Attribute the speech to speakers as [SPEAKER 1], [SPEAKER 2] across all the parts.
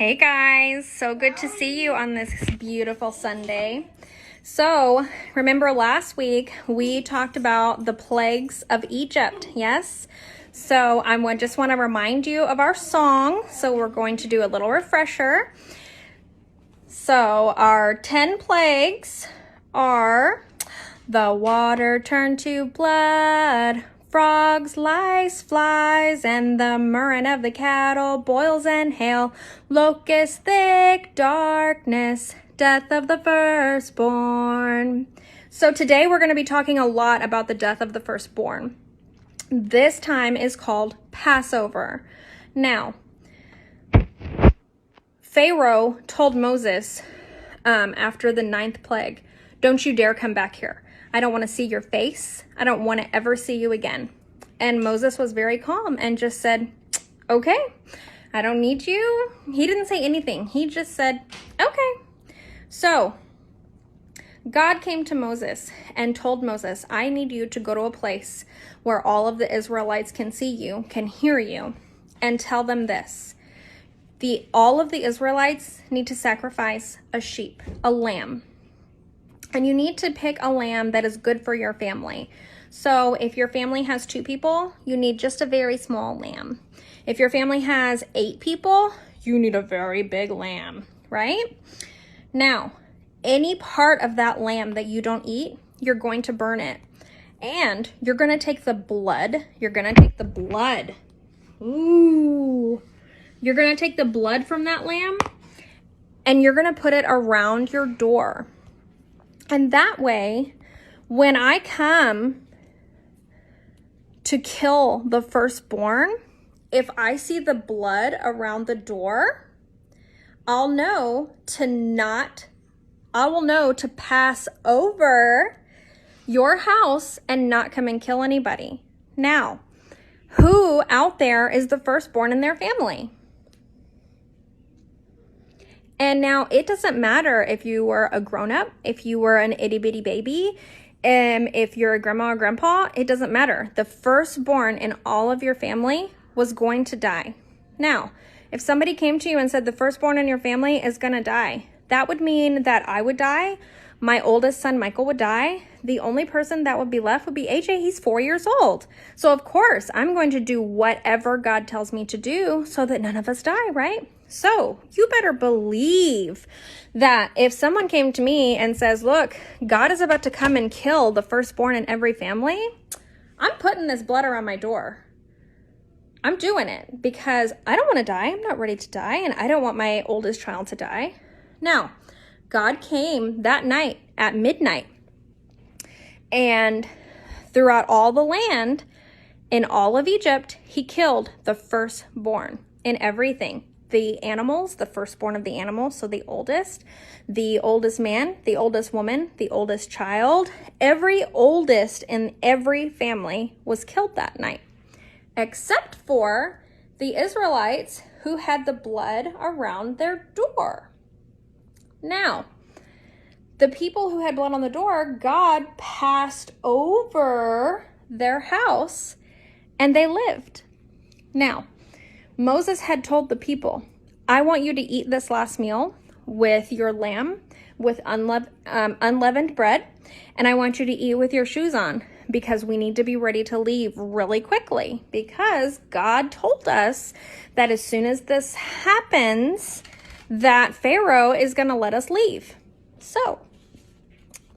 [SPEAKER 1] Hey guys, so good to see you on this beautiful Sunday. So, remember last week we talked about the plagues of Egypt, yes? So, I just want to remind you of our song. So, we're going to do a little refresher. So, our 10 plagues are the water turned to blood, frogs, lice, flies, and the murrain of the cattle, boils and hail, locusts, thick darkness, death of the firstborn. So today we're going to be talking a lot about the death of the firstborn. This time is called Passover. Now, Pharaoh told Moses after the 9th plague, "Don't you dare come back here. I don't want to see your face. I don't want to ever see you again." And Moses was very calm and just said, "Okay, I don't need you." He didn't say anything. He just said, "Okay." So God came to Moses and told Moses, "I need you to go to a place where all of the Israelites can see you, can hear you, and tell them this. All of the Israelites need to sacrifice a sheep, a lamb. And you need to pick a lamb that is good for your family. So if your family has 2 people, you need just a very small lamb. If your family has 8 people, you need a very big lamb, right? Now, any part of that lamb that you don't eat, you're going to burn it. And you're going to take the blood. Ooh. You're going to take the blood from that lamb and you're going to put it around your door. And that way, when I come to kill the firstborn, if I see the blood around the door, I'll know to pass over your house and not come and kill anybody." Now, who out there is the firstborn in their family? And now it doesn't matter if you were a grown-up, if you were an itty-bitty baby, if you're a grandma or grandpa, it doesn't matter. The firstborn in all of your family was going to die. Now, if somebody came to you and said the firstborn in your family is going to die, that would mean that I would die, my oldest son Michael would die. The only person that would be left would be AJ. He's 4 years old. So of course, I'm going to do whatever God tells me to do so that none of us die, right? So you better believe that if someone came to me and says, "Look, God is about to come and kill the firstborn in every family," I'm putting this blood around my door. I'm doing it because I don't want to die. I'm not ready to die, and I don't want my oldest child to die. Now, God came that night at midnight, and throughout all the land, in all of Egypt, he killed the firstborn in everything. The animals, the firstborn of the animals, so the oldest man, the oldest woman, the oldest child, every oldest in every family was killed that night, except for the Israelites who had the blood around their door. Now, the people who had blood on the door, God passed over their house and they lived. Now, Moses had told the people, "I want you to eat this last meal with your lamb, with unleavened bread, and I want you to eat with your shoes on because we need to be ready to leave really quickly because God told us that as soon as this happens, that Pharaoh is going to let us leave." So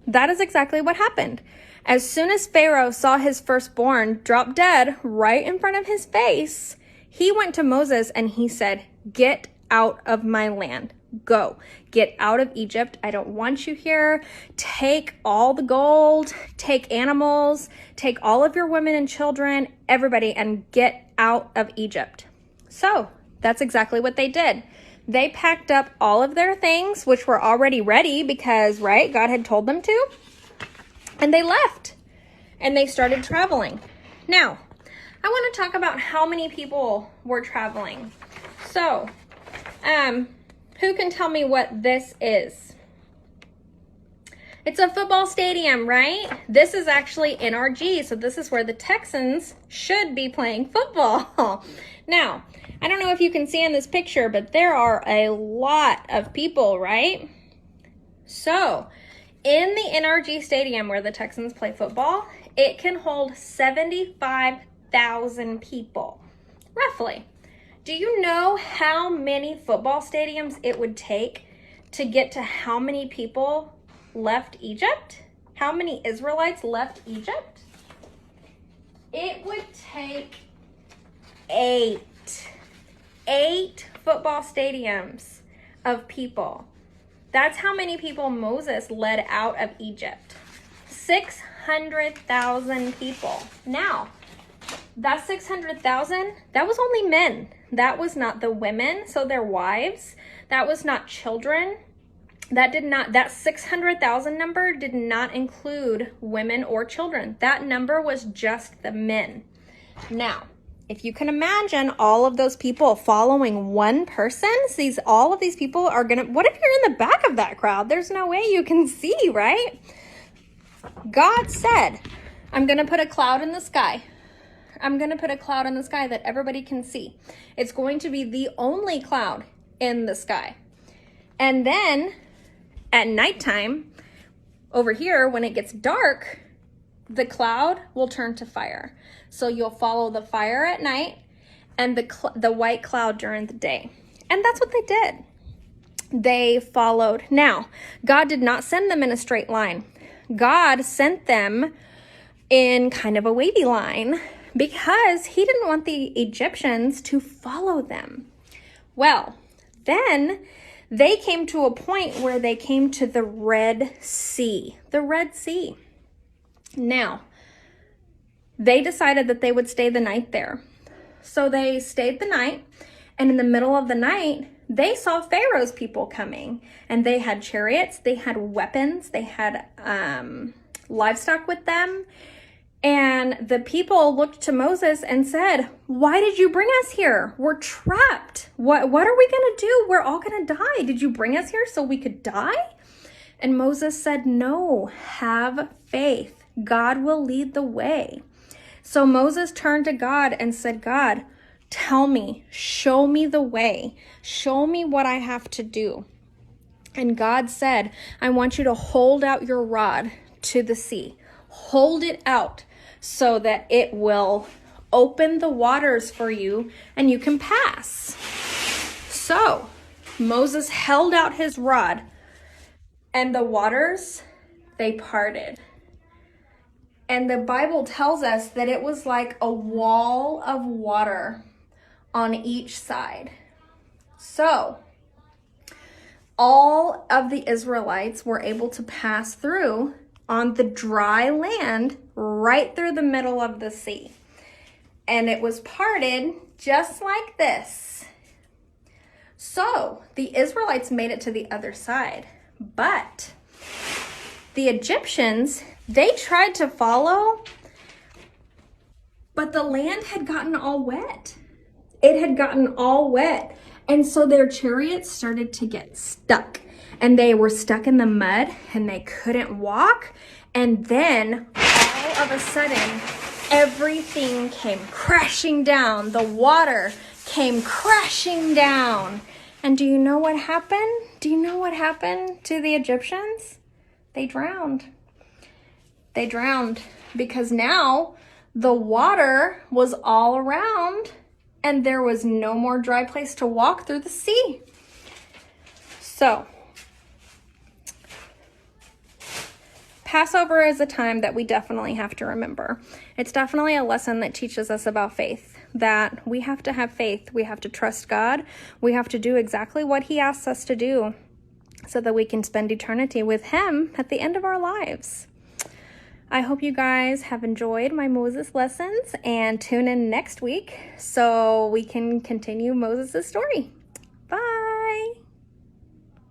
[SPEAKER 1] that is exactly what happened. As soon as Pharaoh saw his firstborn drop dead right in front of his face, he went to Moses and he said, "Get out of my land. Go. Get out of Egypt. I don't want you here. Take all the gold, take animals, take all of your women and children, everybody, and get out of Egypt." So that's exactly what they did. They packed up all of their things, which were already ready because, right, God had told them to, and they left and they started traveling. Now, I want to talk about how many people were traveling. So, who can tell me what this is? It's a football stadium, right? This is actually NRG, so this is where the Texans should be playing football. Now, I don't know if you can see in this picture, but there are a lot of people, right? So, in the NRG Stadium where the Texans play football, it can hold 75,000 people, roughly. Do you know how many football stadiums it would take to get to how many people left Egypt? How many Israelites left Egypt? It would take 8 football stadiums of people. That's how many people Moses led out of Egypt. 600,000 people. Now, that 600,000, that was only men. That was not the women, so their wives. That was not children. That 600,000 number did not include women or children. That number was just the men. Now, if you can imagine all of those people following one person, all of these people are gonna, what if you're in the back of that crowd? There's no way you can see, right? God said, I'm gonna put a cloud in the sky. I'm gonna put a cloud in the sky that everybody can see. It's going to be the only cloud in the sky. And then at nighttime, over here, when it gets dark, the cloud will turn to fire. So you'll follow the fire at night and the white cloud during the day. And that's what they did. They followed. Now, God did not send them in a straight line. God sent them in kind of a wavy line because he didn't want the Egyptians to follow them. Well, then they came to a point where they came to the Red Sea. The Red Sea. Now, they decided that they would stay the night there. So they stayed the night, and in the middle of the night, they saw Pharaoh's people coming, and they had chariots, they had weapons, they had livestock with them. And the people looked to Moses and said, why did you bring us here? We're trapped. What are we going to do? We're all going to die. Did you bring us here so we could die? And Moses said, no, have faith. God will lead the way. So Moses turned to God and said, God, tell me, show me the way. Show me what I have to do. And God said, I want you to hold out your rod to the sea. Hold it out so that it will open the waters for you and you can pass. So Moses held out his rod and the waters, they parted. And the Bible tells us that it was like a wall of water on each side. So all of the Israelites were able to pass through on the dry land right through the middle of the sea. And it was parted just like this. So the Israelites made it to the other side. But the Egyptians, they tried to follow, but the land had gotten all wet. It had gotten all wet. And so their chariots started to get stuck. And they were stuck in the mud and they couldn't walk. And then all of a sudden, everything came crashing down. The water came crashing down. And do you know what happened? Do you know what happened to the Egyptians? They drowned. They drowned because now the water was all around and there was no more dry place to walk through the sea. So, Passover is a time that we definitely have to remember. It's definitely a lesson that teaches us about faith, that we have to have faith. We have to trust God. We have to do exactly what he asks us to do so that we can spend eternity with him at the end of our lives. I hope you guys have enjoyed my Moses lessons and tune in next week so we can continue Moses' story.